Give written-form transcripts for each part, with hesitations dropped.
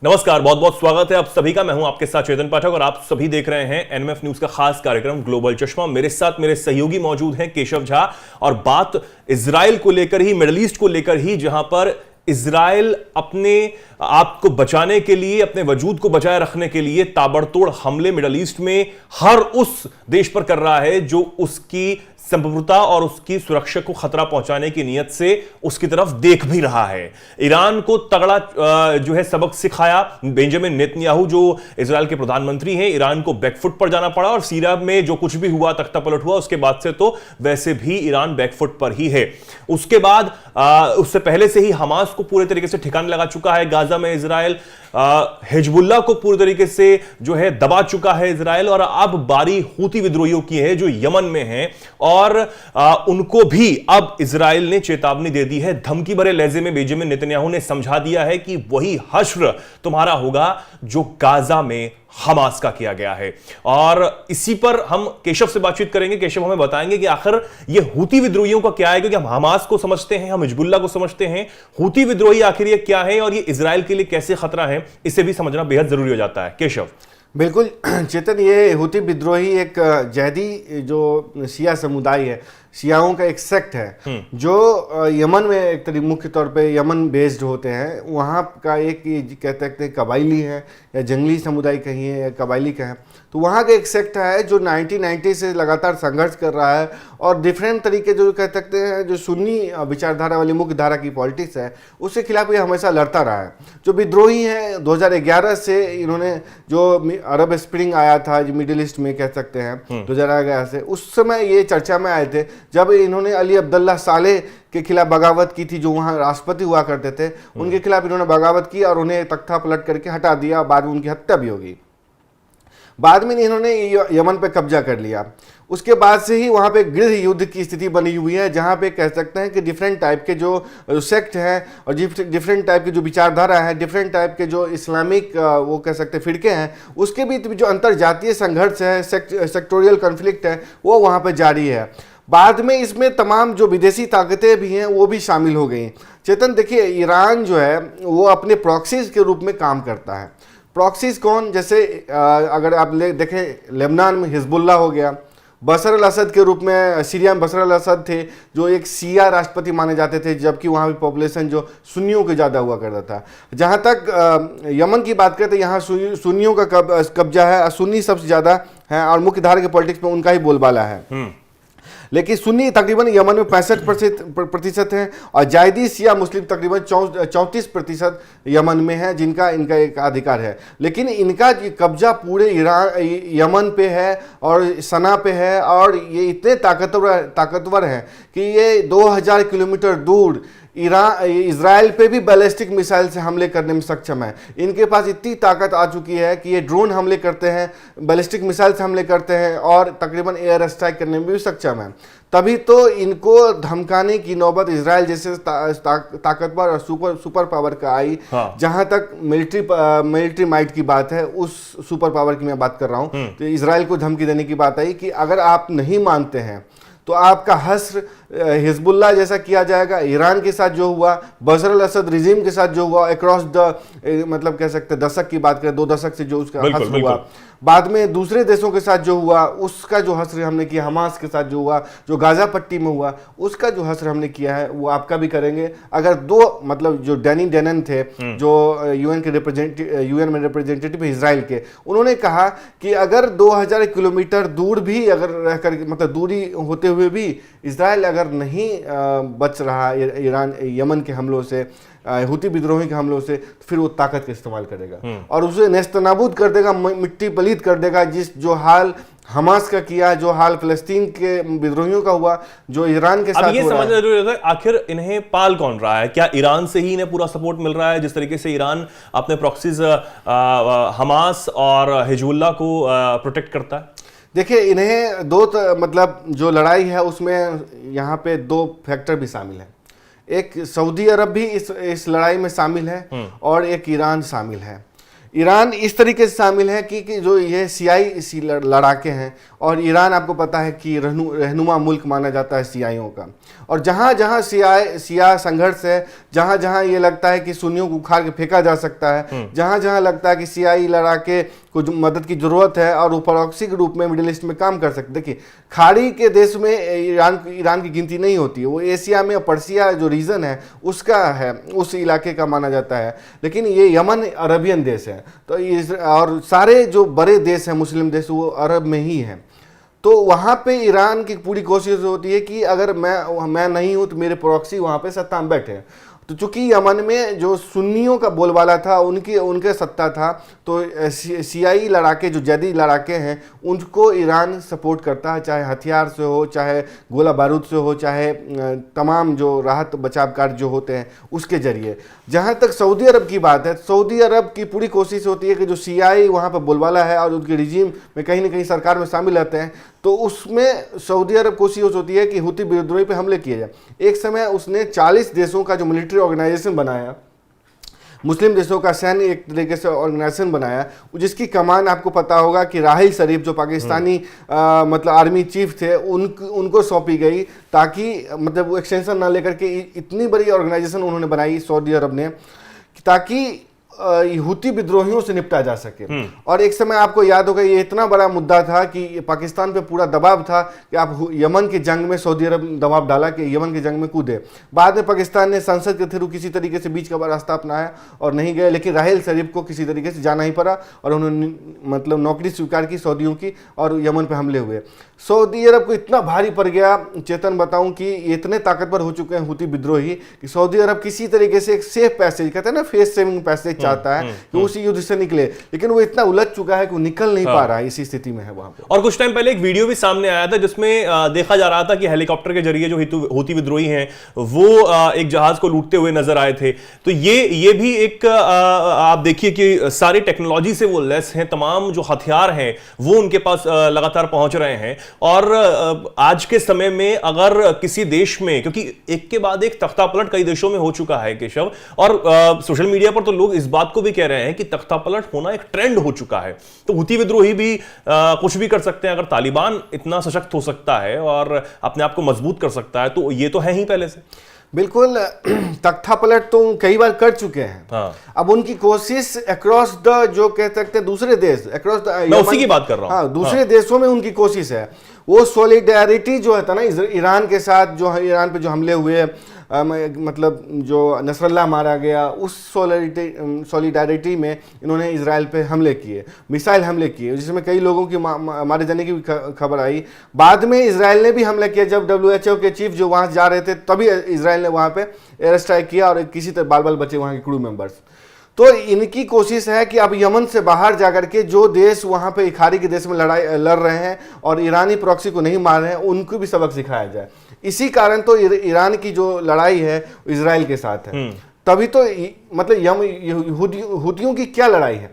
नमस्कार, बहुत बहुत स्वागत है आप सभी का। मैं हूं आपके साथ चेतन पाठक और आप सभी देख रहे हैं एनएमएफ न्यूज का खास कार्यक्रम ग्लोबल चश्मा। मेरे साथ मेरे सहयोगी मौजूद हैं केशव झा और बात इजराइल को लेकर ही, मिडिल ईस्ट को लेकर ही, जहां पर इजराइल अपने आप को बचाने के लिए, अपने वजूद को बचाए रखने के लिए ताबड़तोड़ हमले मिडिल ईस्ट में हर उस देश पर कर रहा है जो उसकी संप्रभुता और उसकी सुरक्षा को खतरा पहुंचाने की नीयत से उसकी तरफ देख भी रहा है। ईरान को तगड़ा जो है सबक सिखाया बेंजामिन नेतन्याहू, जो इजराइल के प्रधानमंत्री हैं। ईरान को बैकफुट पर जाना पड़ा और सीरिया में जो कुछ भी हुआ, तख्ता पलट हुआ, उसके बाद से तो वैसे भी ईरान बैकफुट पर ही है। उसके बाद उससे पहले से ही हमास को पूरे तरीके से ठिकाने लगा चुका है गाजा में इजराइल। हिजबुल्लाह को पूरी तरीके से जो है दबा चुका है इजराइल और अब बारी हूती विद्रोहियों की है जो यमन में हैं और उनको भी अब इजराइल ने चेतावनी दे दी है। धमकी भरे लहजे में बेंजामिन नेतन्याहू ने समझा दिया है कि वही हश्र तुम्हारा होगा जो गाजा में हमास का किया गया है। और इसी पर हम केशव से बातचीत करेंगे। केशव हमें बताएंगे कि आखिर ये हूती विद्रोहियों का क्या है, क्योंकि हम हमास को समझते हैं, हम हिजबुल्लाह को समझते हैं। हूती विद्रोही आखिर ये क्या है और ये इजराइल के लिए कैसे खतरा है, इसे भी समझना बेहद जरूरी हो जाता है। केशव। बिल्कुल चेतन, ये हूती विद्रोही एक जैदी जो शिया समुदाय है, शियाओं का एक सेक्ट है जो यमन में एक तरीके मुख्य तौर पे यमन बेस्ड होते हैं। वहाँ का एक कहते सकते हैं कबायली है या जंगली समुदाय कहिए या कबायली का है, तो वहाँ का एक सेक्ट है जो 1990 से लगातार संघर्ष कर रहा है और डिफरेंट तरीके जो कह सकते हैं जो सुन्नी विचारधारा वाली मुख्य धारा की पॉलिटिक्स है उसके खिलाफ ये हमेशा लड़ता रहा है। जो विद्रोही हैं 2011 से इन्होंने जो अरब स्प्रिंग आया था जो मिडिल ईस्ट में कह सकते हैं 2011 से, उस समय ये चर्चा में आए थे जब इन्होंने अली अब्दुल्ला सालेह के खिलाफ बगावत की थी, जो वहाँ राष्ट्रपति हुआ करते थे। उनके खिलाफ इन्होंने बगावत की और उन्हें तख्ता पलट करके हटा दिया। बाद में उनकी हत्या भी होगी। बाद में इन्होंने यमन पे कब्जा कर लिया। उसके बाद से ही वहाँ पे गृह युद्ध की स्थिति बनी हुई है, जहाँ पे कह सकते हैं कि डिफरेंट टाइप के जो सेक्ट हैं और डिफरेंट टाइप की जो विचारधारा है, डिफरेंट टाइप के जो इस्लामिक वो कह सकते हैं फिरके हैं, उसके बीच जो अंतर जातीय संघर्ष है, सेक्टोरियल कॉन्फ्लिक्ट है, वो वहाँ पे जारी है। बाद में इसमें तमाम जो विदेशी ताकतें भी हैं वो भी शामिल हो गई। चेतन देखिए, ईरान जो है वो अपने प्रॉक्सीज के रूप में काम करता है। प्रॉक्सीज कौन, जैसे अगर आप देखें लेबनान में हिजबुल्लाह हो गया, बशर अल असद के रूप में सीरिया में बशर अल असद थे जो एक शिया राष्ट्रपति माने जाते थे, जबकि वहाँ भी पॉपुलेशन जो सुन्नियों के ज़्यादा हुआ करता था। जहाँ तक यमन की बात करें तो यहाँ सुन्नियों का कब्जा है, सुन्नी सबसे ज़्यादा है और मुख्य धारा के पॉलिटिक्स में उनका ही बोलबाला है। लेकिन सुन्नी तकरीबन यमन में 65% हैं और जायदी शिया मुस्लिम तकरीबन 34% यमन में है जिनका इनका एक अधिकार है। लेकिन इनका कब्जा पूरे यमन पे है और सना पे है और ये इतने ताकतवर हैं कि ये 2000 किलोमीटर दूर इजराइल पे भी बैलिस्टिक मिसाइल से हमले करने में सक्षम है। इनके पास इतनी ताकत आ चुकी है कि ये ड्रोन हमले करते हैं, बैलिस्टिक मिसाइल से हमले करते हैं और तकरीबन एयर स्ट्राइक करने में भी सक्षम है। तभी तो इनको धमकाने की नौबत इजराइल जैसे ताकतवर और सुपर पावर का आई। हाँ। जहां तक मिलिट्री माइट की बात है, उस सुपर पावर की मैं बात कर रहा हूं, तो इजराइल को धमकी देने की बात आई कि अगर आप नहीं मानते हैं तो आपका हश्र हिजबुल्लाह जैसा किया जाएगा। ईरान के साथ जो हुआ, बशर अल असद रिजीम के साथ जो हुआ अक्रॉस द मतलब कह सकते हैं दशक की बात करें, 2 दशक से जो उसका हश्र हुआ, बाद में दूसरे देशों के साथ जो हुआ उसका जो हश्र हमने किया, हमास के साथ जो हुआ, जो गाजा पट्टी में हुआ उसका जो हश्र हमने किया है वो आपका भी करेंगे। अगर दो मतलब जो डैनी डेनन थे जो यूएन में रिप्रेजेंटेटिव इजराइल के, उन्होंने कहा कि अगर 2000 किलोमीटर दूर भी अगर रहकर मतलब दूरी होते हुए भी इजराइल अगर नहीं बच रहा ईरान यमन के हमलों से, हूती विद्रोही के हमलों से, तो फिर वो ताकत का इस्तेमाल करेगा और उसे नेस्तनाबूद कर देगा, मिट्टी पलीत कर देगा। जो हाल हमास का किया, जो हाल फिलिस्तीन के विद्रोहियों का हुआ, जो ईरान के साथ ये समझना जरूरी है आखिर इन्हें पाल कौन रहा है। क्या ईरान से ही इन्हें पूरा सपोर्ट मिल रहा है, जिस तरीके से ईरान अपने प्रॉक्सीज हमास और हिजबुल्लाह को प्रोटेक्ट करता है? देखिए, इन्हें मतलब जो लड़ाई है उसमें यहाँ पे 2 फैक्टर भी शामिल हैं। एक सऊदी अरब भी इस लड़ाई में शामिल है और एक ईरान शामिल है। ईरान इस तरीके से शामिल है कि जो ये सियाई लड़ाके हैं, और ईरान आपको पता है कि रहनुमा मुल्क माना जाता है सियाइयों का, और जहाँ जहाँ सिया संघर्ष है, जहाँ जहाँ ये लगता है कि सुन्नियों को उखाड़ के फेंका जा सकता है, जहाँ जहाँ लगता है कि सियाई लड़ाके को मदद की जरूरत है और वो प्रॉक्सी के रूप में मिडिल ईस्ट में काम कर सकते। देखिए, खाड़ी के देश में ईरान की गिनती नहीं होती है, वो एशिया में पर्सिया जो रीजन है उसका है, उस इलाके का माना जाता है। लेकिन ये यमन अरबियन देश है, तो और सारे जो बड़े देश हैं मुस्लिम देश वो अरब में ही हैं। तो वहाँ पे ईरान की पूरी कोशिश होती है कि अगर मैं नहीं हूँ तो मेरे प्रॉक्सी वहाँ पे सत्ता में बैठे। तो चूंकि यमन में जो सुन्नियों का बोलबाला था, उनके सत्ता था, तो सियाई लड़ाके जो जैदी लड़ाके हैं उनको ईरान सपोर्ट करता है, चाहे हथियार से हो, चाहे गोला बारूद से हो, चाहे तमाम जो राहत बचाव कार्य जो होते हैं उसके जरिए। जहाँ तक सऊदी अरब की बात है, सऊदी अरब की पूरी कोशिश होती है कि जो सियाई वहाँ पर बोलबाला है और उनके रिजीम में कहीं ना कहीं सरकार में शामिल रहते हैं, तो उसमें सऊदी अरब कोशिश होती है कि हुती विद्रोही पे हमले किए जाए। एक समय उसने 40 देशों का जो मिलिट्री ऑर्गेनाइजेशन बनाया, मुस्लिम देशों का सैन्य एक तरीके से ऑर्गेनाइजेशन बनाया, जिसकी कमान आपको पता होगा कि राहिल शरीफ जो पाकिस्तानी मतलब आर्मी चीफ थे उनको सौंपी गई, ताकि मतलब वो एक्सटेंशन ना लेकर के इतनी बड़ी ऑर्गेनाइजेशन उन्होंने बनाई सऊदी अरब ने, ताकि हुती विद्रोहियों से निपटा जा सके। और एक समय आपको याद होगा ये इतना बड़ा मुद्दा था कि पाकिस्तान पे पूरा दबाव था कि आप यमन की जंग में, सऊदी अरब दबाव डाला कि यमन की जंग में कूदे। बाद में पाकिस्तान ने संसद के थ्रू किसी तरीके से बीच का रास्ता अपनाया और नहीं गए, लेकिन राहिल शरीफ को किसी तरीके से जाना ही पड़ा और उन्होंने मतलब नौकरी स्वीकार की सऊदियों की और यमन पर हमले हुए। सऊदी अरब को इतना भारी पड़ गया, चेतन बताऊं कि इतने ताकतवर हो चुके हैं हुती विद्रोही कि सऊदी अरब किसी तरीके से एक सेफ पैसेज, कहते हैं ना फेस सेविंग पैसेज, चाहता है कि उस युद्ध से निकले, लेकिन वो इतना उलझ चुका है कि वो निकल नहीं पा रहा है, इसी स्थिति में है वहां पे। और कुछ टाइम पहले एक वीडियो भी सामने आया था जिसमें देखा जा रहा था कि हेलीकॉप्टर के जरिए जो हुती विद्रोही हैं वो एक जहाज को लूटते हुए नजर आए थे। तो ये भी एक आप देखिए कि सारी टेक्नोलॉजी से वो लेस हैं, तमाम जो हथियार हैं वो उनके पास लगातार पहुंच रहे हैं। और आज के समय में अगर किसी देश में, क्योंकि एक के बाद एक तख्तापलट कई देशों में हो चुका है केशव, और सोशल मीडिया पर तो लोग इस बात को भी कह रहे हैं कि तख्तापलट होना एक ट्रेंड हो चुका है, तो हुती विद्रोही भी कुछ भी कर सकते हैं। अगर तालिबान इतना सशक्त हो सकता है और अपने आप को मजबूत कर सकता है तो ये तो है ही पहले से। बिल्कुल, तख्तापलट तो कई बार कर चुके हैं। हाँ। अब उनकी कोशिश अक्रॉस द जो कह सकते हैं दूसरे देश, अक्रॉस द, मैं उसी की बात कर रहा हूं। हाँ, दूसरे देशों में उनकी कोशिश है। वो सॉलिडेरिटी जो है ना ईरान के साथ, जो ईरान पे जो हमले हुए, मतलब जो नसरल्ला मारा गया, उस सॉलिडारिटी में इन्होंने इजराइल पे हमले किए, मिसाइल हमले किए, जिसमें कई लोगों की मारे जाने की भी खबर आई। बाद में इजराइल ने भी हमला किया, जब WHO के चीफ जो वहाँ जा रहे थे तभी इजराइल ने वहाँ पे एयर स्ट्राइक किया और किसी तरह बाल बचे वहाँ के क्रू मेंबर्स। तो इनकी कोशिश है कि अब यमन से बाहर जाकर के जो देश वहाँ पे खाड़ी के देश में लड़ रहे हैं और ईरानी प्रॉक्सी को नहीं मार रहे हैं, उनको भी सबक सिखाया जाए। इसी कारण तो ईरान की जो लड़ाई है इजराइल के साथ है। तभी तो मतलब हुतियों की क्या लड़ाई है?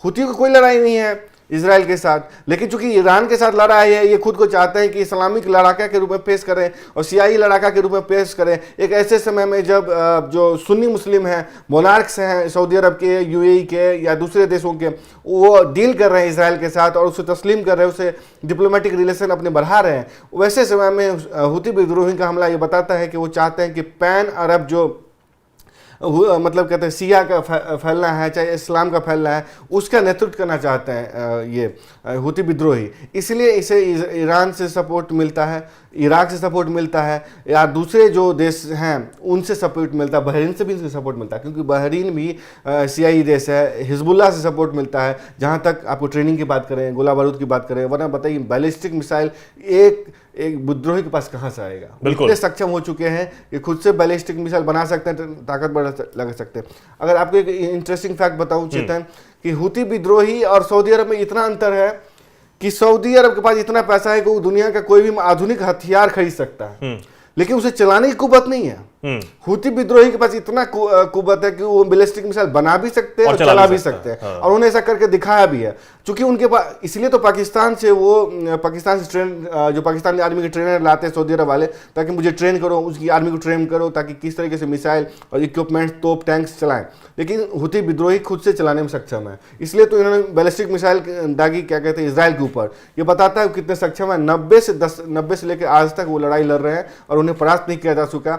हुतियों की कोई लड़ाई नहीं है इजराइल के साथ, लेकिन चूंकि ईरान के साथ लड़ाई है, ये खुद को चाहते हैं कि इस्लामिक लड़ाका के रूप में पेश करें और सियाई लड़ाका के रूप में पेश करें, एक ऐसे समय में जब जो सुन्नी मुस्लिम हैं, मोनार्क्स हैं सऊदी अरब के, UAE के या दूसरे देशों के, वो डील कर रहे हैं इजराइल के साथ और उसे तस्लीम कर रहे हैं, उसे डिप्लोमेटिक रिलेशन अपने बढ़ा रहे हैं। वैसे समय में हुती विद्रोही का हमला ये बताता है कि वो चाहते हैं कि पैन अरब जो मतलब कहते हैं सिया का फैलना है, चाहे इस्लाम का फैलना है, उसका नेतृत्व करना चाहते हैं ये हुती विद्रोही। इसलिए इसे ईरान से सपोर्ट मिलता है, इराक से सपोर्ट मिलता है, या दूसरे जो देश हैं उनसे सपोर्ट मिलता है, बहरीन से भी इनसे सपोर्ट मिलता है, क्योंकि बहरीन भी सियाई देश है। हिजबुल्लाह से सपोर्ट मिलता है, जहाँ तक आपको ट्रेनिंग की बात करें, गोला बारूद की बात करें, वरना बताइए बैलिस्टिक मिसाइल एक विद्रोही के पास कहाँ से आएगा? इतने सक्षम हो चुके हैं कि खुद से बैलिस्टिक मिसाइल बना सकते हैं, ताकतवर लगा सकते हैं। अगर आपको एक इंटरेस्टिंग फैक्ट बताऊं चेतन, कि हुती विद्रोही और सऊदी अरब में इतना अंतर है कि सऊदी अरब के पास इतना पैसा है कि वो दुनिया का कोई भी आधुनिक हथियार खरीद सकता है, लेकिन उसे चलाने की कुव्वत नहीं है। हूती विद्रोही के पास इतना कुवत है कि वो बैलिस्टिक मिसाइल बना भी सकते हैं और चला भी सकते हैं। और उन्होंने ऐसा करके दिखाया भी है। क्योंकि उनके पास, इसलिए तो पाकिस्तान से ट्रेन, जो पाकिस्तानी आर्मी के ट्रेनर लाते हैं सऊदी अरब वाले, ताकि मुझे ट्रेन करो, उसकी आर्मी को ट्रेन करो, ताकि किस तरीके से मिसाइल और इक्विपमेंट, तोप, टैंक्स चलाएं। लेकिन हूती विद्रोही खुद से चलाने में सक्षम है, इसलिए तो इन्होंने बैलिस्टिक मिसाइल दागी, क्या कहते हैं, इजराइल के ऊपर। ये बताता है कितने सक्षम है। 90 से लेकर आज तक वो लड़ाई लड़ रहे हैं और उन्हें परास्त नहीं किया जा सका।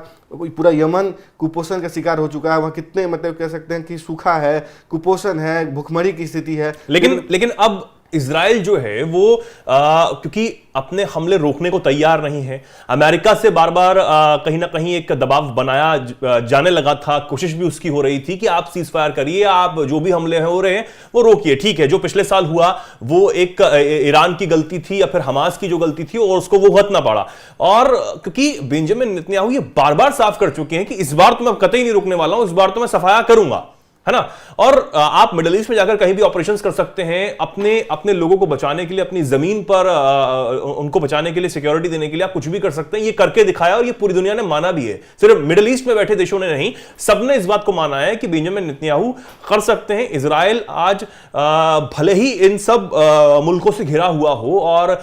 पूरा यमन कुपोषण का शिकार हो चुका है। वहाँ कितने, मतलब कह सकते हैं कि सूखा है, कुपोषण है, भुखमरी की स्थिति है। लेकिन अब इजराइल जो है वो क्योंकि अपने हमले रोकने को तैयार नहीं है, अमेरिका से बार बार कहीं ना कहीं एक दबाव बनाया जाने लगा था, कोशिश भी उसकी हो रही थी कि आप सीज फायर करिए, आप जो भी हमले हो रहे हैं वो रोकिए। ठीक है, जो पिछले साल हुआ वो एक ईरान की गलती थी या फिर हमास की जो गलती थी और उसको वो भुगतना पड़ा। और क्योंकि बेंजामिन नेतन्याहू ये बार बार साफ कर चुके हैं कि इस बार तो मैं कतई नहीं रुकने वाला हूं, इस बार तो मैं सफाया करूंगा, है ना। और आप मिडिल ईस्ट में जाकर कहीं भी ऑपरेशंस कर सकते हैं, अपने लोगों को बचाने के लिए, अपनी जमीन पर उनको बचाने के लिए, सिक्योरिटी देने के लिए आप कुछ भी कर सकते हैं। ये करके दिखाया और ये पूरी दुनिया ने माना भी है। सिर्फ मिडिल ईस्ट में बैठे देशों ने नहीं, सबने इस बात को माना है कि बेंजामिन नेतन्याहू कर सकते हैं। इजराइल आज भले ही इन सब मुल्कों से घिरा हुआ हो और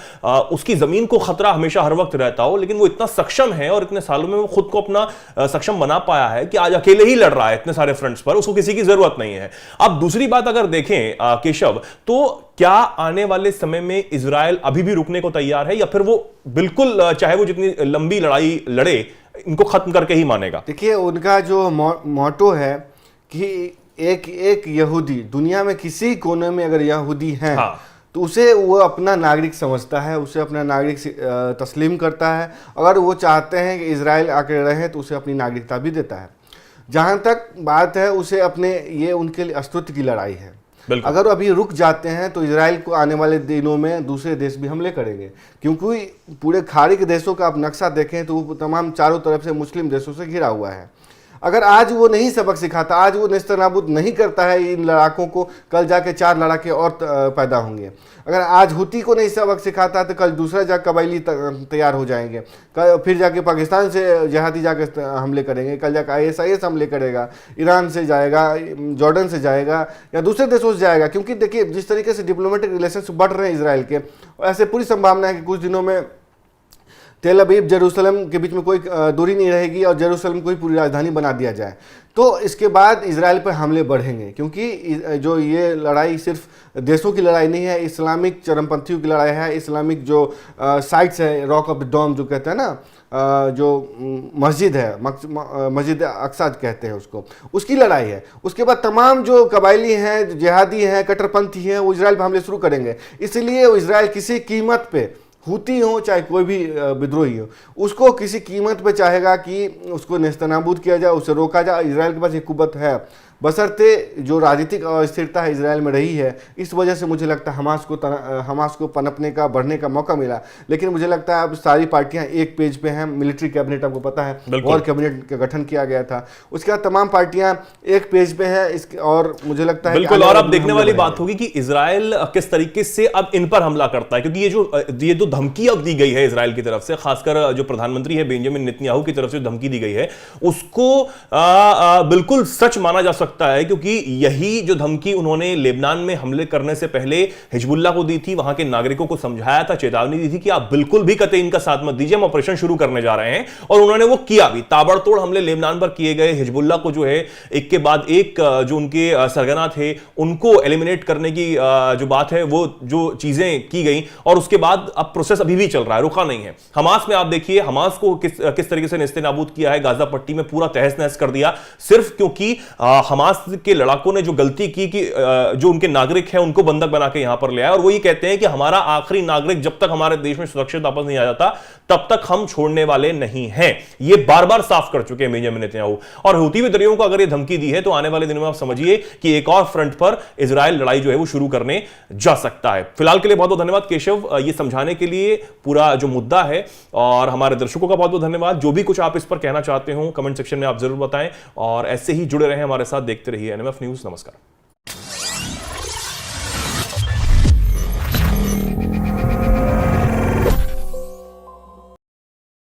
उसकी जमीन को खतरा हमेशा हर वक्त रहता हो, लेकिन वो इतना सक्षम है और इतने सालों में वो खुद को अपना सक्षम बना पाया है कि आज अकेले ही लड़ रहा है इतने सारे फ्रंट्स पर, उसको किसी की जरूरत नहीं है। अब दूसरी बात अगर देखें केशव, तो क्या आने वाले समय में इजराइल अभी भी रुकने को तैयार है या फिर वो बिल्कुल चाहे वो जितनी लंबी लड़ाई लड़े इनको खत्म करके ही मानेगा? देखिए, उनका जो मोटो है कि एक यहूदी, दुनिया में किसी कोने में अगर यहूदी है, हाँ, तो उसे वो अपना नागरिक समझता है, उसे अपना नागरिक तस्लीम करता है। अगर वो चाहते हैं कि इजराइल आकर रहे तो उसे अपनी नागरिकता भी देता है। जहाँ तक बात है, उसे अपने, ये उनके लिए अस्तित्व की लड़ाई है। अगर अभी रुक जाते हैं तो इजराइल को आने वाले दिनों में दूसरे देश भी हमले करेंगे, क्योंकि पूरे खाड़ी के देशों का आप नक्शा देखें तो वो तमाम चारों तरफ से मुस्लिम देशों से घिरा हुआ है। अगर आज वो नहीं सबक सिखाता, आज वो नेस्तनाबूद नहीं करता है इन लड़ाकों को, कल जाके 4 लड़ाके और पैदा होंगे। अगर आज हूती को नहीं सबक सिखाता तो कल दूसरा जा कबायली तैयार हो जाएंगे, फिर जाके पाकिस्तान से जिहादी जाके हमले करेंगे, कल जाके ISIS हमले करेगा, ईरान से जाएगा, जॉर्डन से जाएगा या दूसरे देशों से जाएगा। क्योंकि देखिए, जिस तरीके से डिप्लोमेटिक रिलेशंस बढ़ रहे हैं इसराइल के, ऐसे पूरी संभावना है कि कुछ दिनों में तेल अवीव जेरूसलम के बीच में कोई दूरी नहीं रहेगी और जेरूसलम को ही पूरी राजधानी बना दिया जाए। तो इसके बाद इजराइल पर हमले बढ़ेंगे, क्योंकि जो ये लड़ाई सिर्फ देशों की लड़ाई नहीं है, इस्लामिक चरमपंथियों की लड़ाई है। इस्लामिक जो साइट्स है, रॉक ऑफ द डोम जो कहते हैं ना, जो मस्जिद है, मस्जिद अक्सा कहते हैं उसको, उसकी लड़ाई है। उसके बाद तमाम जो कबायली हैं, जिहादी हैं, कट्टरपंथी हैं, वो इजराइल पर हमले शुरू करेंगे। इसलिए वो इजराइल किसी कीमत पे, हूती हो चाहे कोई भी विद्रोही हो, उसको किसी कीमत पे चाहेगा कि उसको नेस्तनाबूद किया जाए, उसे रोका जाए। इजराइल के पास एक कुव्वत है, बशर्ते जो राजनीतिक अस्थिरता है इजराइल में रही है, इस वजह से मुझे लगता है हमास को पनपने का, बढ़ने का मौका मिला। लेकिन मुझे लगता है अब सारी पार्टियां एक पेज पे हैं। मिलिट्री कैबिनेट आपको पता है, वॉर कैबिनेट का गठन किया गया था, उसके बाद तमाम पार्टियां एक पेज पे हैं। और मुझे लगता है बिल्कुल, और अब देखने वाली बात होगी कि इजराइल किस तरीके से अब इन पर हमला करता है, क्योंकि ये जो धमकी अब दी गई है इजराइल की तरफ से, खासकर जो प्रधानमंत्री है बेंजामिन नेतन्याहू की तरफ से धमकी दी गई है, उसको बिल्कुल सच माना जा सकता है। क्योंकि यही जो धमकी उन्होंने लेबनान में हमले करने से पहले हिजबुल्लाह को दी थी, वहां के नागरिकों को समझाया था, चेतावनी दी थी कि आप बिल्कुल भी कतई इनका साथ मत दीजिए, हम ऑपरेशन शुरू करने जा रहे हैं। और उन्होंने वो किया भी, ताबड़तोड़ हमले लेबनान पर किए गए। हिजबुल्लाह को जो है एक के बाद एक जो उनके सरगना थे उनको एलिमिनेट करने की जो बात है, वो जो चीजें की गई, और उसके बाद अब प्रोसेस अभी भी चल रहा है, रुका नहीं है। हमास में आप देखिए, हमास को किस तरीके से नेस्तनाबूद किया है, गाजा पट्टी में पूरा तहस नहस कर दिया, सिर्फ क्योंकि हमास के लड़ाकों ने जो गलती की कि जो उनके नागरिक हैं उनको बंधक बना के यहां पर ले आए। और वो ये कहते हैं कि हमारा आखिरी नागरिक जब तक हमारे देश में सुरक्षित वापस नहीं आ जाता तब तक हम छोड़ने वाले नहीं हैं। ये बार बार साफ कर चुके हैं बेंजामिन नेतन्याहू। और हूती विद्रोहियों को अगर ये धमकी दी है तो आने वाले दिनों में आप समझिए कि एक और फ्रंट पर इजराइल लड़ाई जो है वो शुरू करने जा सकता है। फिलहाल के लिए बहुत बहुत धन्यवाद केशव, ये समझाने के लिए पूरा जो मुद्दा है, और हमारे दर्शकों का बहुत बहुत धन्यवाद। जो भी कुछ आप इस पर कहना चाहते हो कमेंट सेक्शन में आप जरूर बताएं, और ऐसे ही जुड़े रहें हमारे साथ, देखते रहिए NMF न्यूज। नमस्कार।